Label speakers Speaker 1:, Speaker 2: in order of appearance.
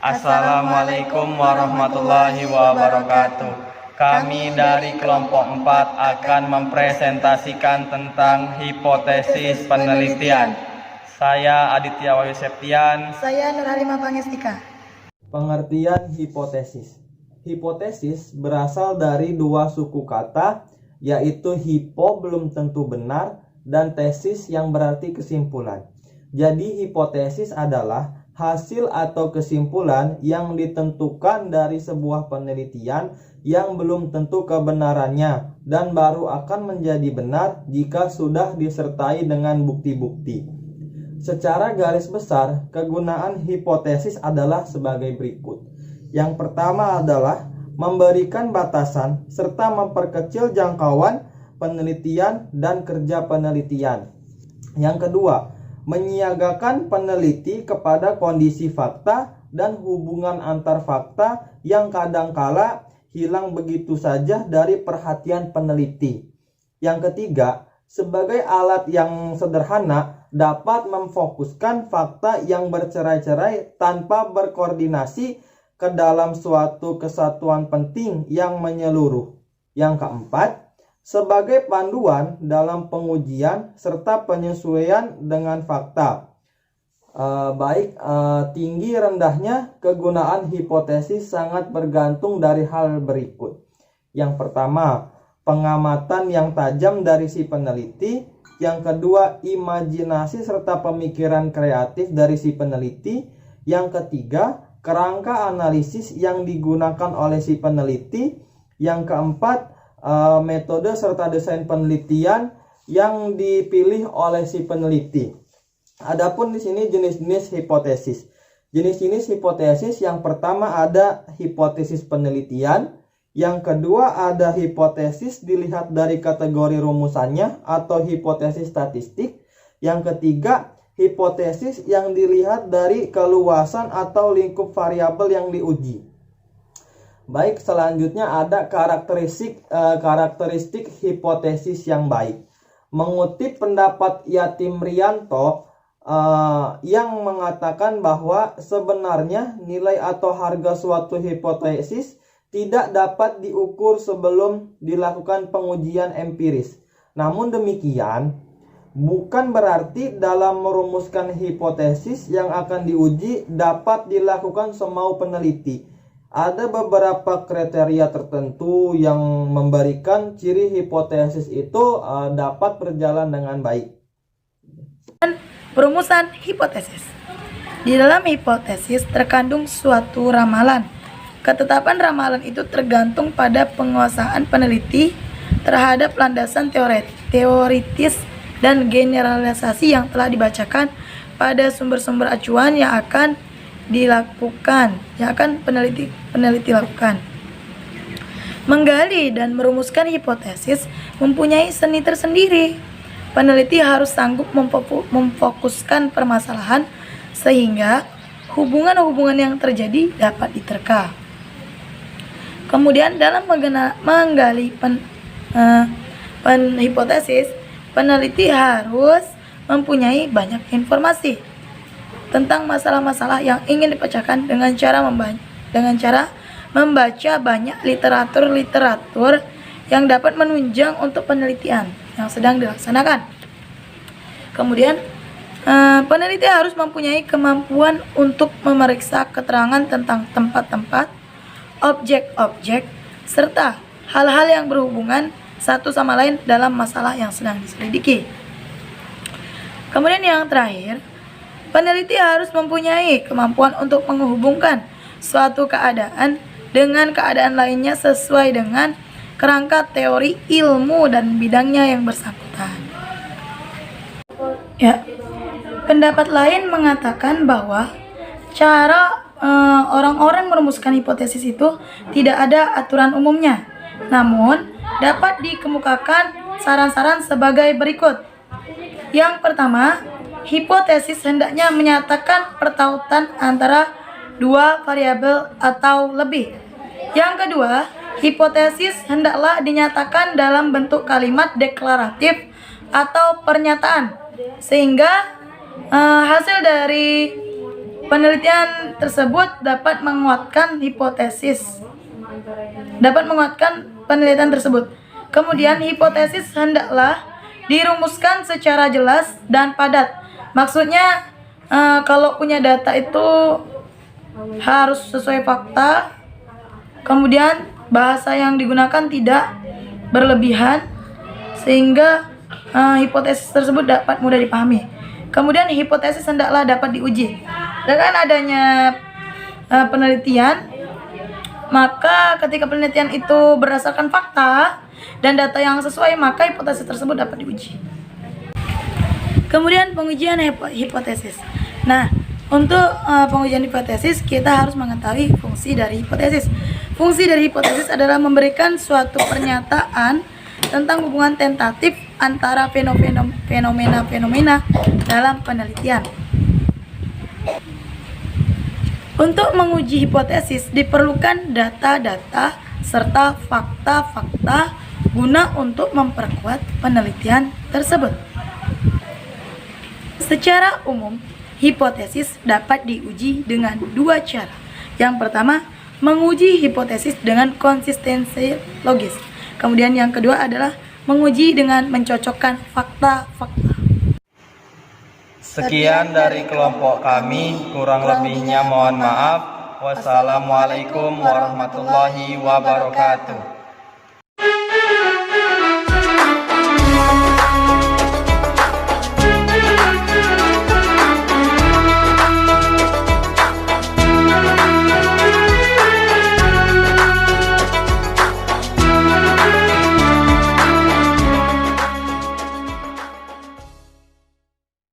Speaker 1: Assalamualaikum warahmatullahi wabarakatuh. Kami dari kelompok 4 akan mempresentasikan tentang hipotesis penelitian. Saya Aditya Wahyu Septian.
Speaker 2: Saya Nurhalimah Pangestika.
Speaker 3: Pengertian hipotesis. Hipotesis berasal dari dua suku kata, yaitu hipo belum tentu benar dan tesis yang berarti kesimpulan. Jadi hipotesis adalah hasil atau kesimpulan yang ditentukan dari sebuah penelitian yang belum tentu kebenarannya dan baru akan menjadi benar jika sudah disertai dengan bukti-bukti. Secara garis besar, kegunaan hipotesis adalah sebagai berikut. Yang pertama adalah memberikan batasan serta memperkecil jangkauan penelitian dan kerja penelitian. Yang kedua, menyiagakan peneliti kepada kondisi fakta dan hubungan antar fakta yang kadangkala hilang begitu saja dari perhatian peneliti. Yang ketiga, sebagai alat yang sederhana dapat memfokuskan fakta yang bercerai-cerai tanpa berkoordinasi ke dalam suatu kesatuan penting yang menyeluruh. Yang keempat, sebagai panduan dalam pengujian serta penyesuaian dengan fakta. Tinggi rendahnya kegunaan hipotesis sangat bergantung dari hal berikut. Yang pertama, pengamatan yang tajam dari si peneliti. Yang kedua, imajinasi serta pemikiran kreatif dari si peneliti. Yang ketiga, kerangka analisis yang digunakan oleh si peneliti. Yang keempat, metode serta desain penelitian yang dipilih oleh si peneliti. Adapun di sini jenis-jenis hipotesis. Jenis-jenis hipotesis yang pertama ada hipotesis penelitian, yang kedua ada hipotesis dilihat dari kategori rumusannya atau hipotesis statistik, yang ketiga hipotesis yang dilihat dari keluasan atau lingkup variabel yang diuji. Baik, selanjutnya ada karakteristik hipotesis yang baik. Mengutip pendapat Yatim Rianto yang mengatakan bahwa sebenarnya nilai atau harga suatu hipotesis tidak dapat diukur sebelum dilakukan pengujian empiris. Namun demikian, bukan berarti dalam merumuskan hipotesis yang akan diuji dapat dilakukan semau peneliti. Ada beberapa kriteria tertentu yang memberikan ciri hipotesis itu dapat berjalan dengan baik.
Speaker 2: Perumusan hipotesis. Di dalam hipotesis terkandung suatu ramalan. Ketetapan ramalan itu tergantung pada penguasaan peneliti terhadap landasan teoritis dan generalisasi yang telah dibacakan pada sumber-sumber acuan yang akan peneliti lakukan. Menggali dan merumuskan hipotesis mempunyai seni tersendiri. Peneliti harus sanggup memfokuskan permasalahan sehingga hubungan-hubungan yang terjadi dapat diterka. Kemudian dalam menggali hipotesis, peneliti harus mempunyai banyak informasi tentang masalah-masalah yang ingin dipecahkan dengan cara membaca banyak literatur yang dapat menunjang untuk penelitian yang sedang dilaksanakan. Kemudian peneliti harus mempunyai kemampuan untuk memeriksa keterangan tentang tempat-tempat, objek-objek, serta hal-hal yang berhubungan satu sama lain dalam masalah yang sedang diselidiki. Kemudian yang terakhir, peneliti harus mempunyai kemampuan untuk menghubungkan suatu keadaan dengan keadaan lainnya sesuai dengan kerangka teori ilmu dan bidangnya yang bersangkutan. Pendapat lain mengatakan bahwa cara orang-orang merumuskan hipotesis itu tidak ada aturan umumnya. Namun, dapat dikemukakan saran-saran sebagai berikut. Yang pertama, hipotesis hendaknya menyatakan pertautan antara dua variabel atau lebih. Yang kedua, hipotesis hendaklah dinyatakan dalam bentuk kalimat deklaratif atau pernyataan, sehingga hasil dari penelitian tersebut dapat menguatkan hipotesis. Penelitian tersebut. Kemudian hipotesis hendaklah dirumuskan secara jelas dan padat. Maksudnya kalau punya data itu harus sesuai fakta. Kemudian bahasa yang digunakan tidak berlebihan sehingga hipotesis tersebut dapat mudah dipahami. Kemudian hipotesis hendaklah dapat diuji. Dengan adanya penelitian, maka ketika penelitian itu berdasarkan fakta dan data yang sesuai, maka hipotesis tersebut dapat diuji. Kemudian pengujian hipotesis. Nah, untuk pengujian hipotesis kita harus mengetahui fungsi dari hipotesis. Fungsi dari hipotesis adalah memberikan suatu pernyataan tentang hubungan tentatif antara fenomena-fenomena dalam penelitian. Untuk menguji hipotesis diperlukan data-data serta fakta-fakta guna untuk memperkuat penelitian tersebut. Secara umum, hipotesis dapat diuji dengan dua cara. Yang pertama, menguji hipotesis dengan konsistensi logis. Kemudian yang kedua adalah menguji dengan mencocokkan fakta-fakta.
Speaker 1: Sekian dari kelompok kami, kurang lebihnya mohon maaf. Wassalamualaikum warahmatullahi wabarakatuh.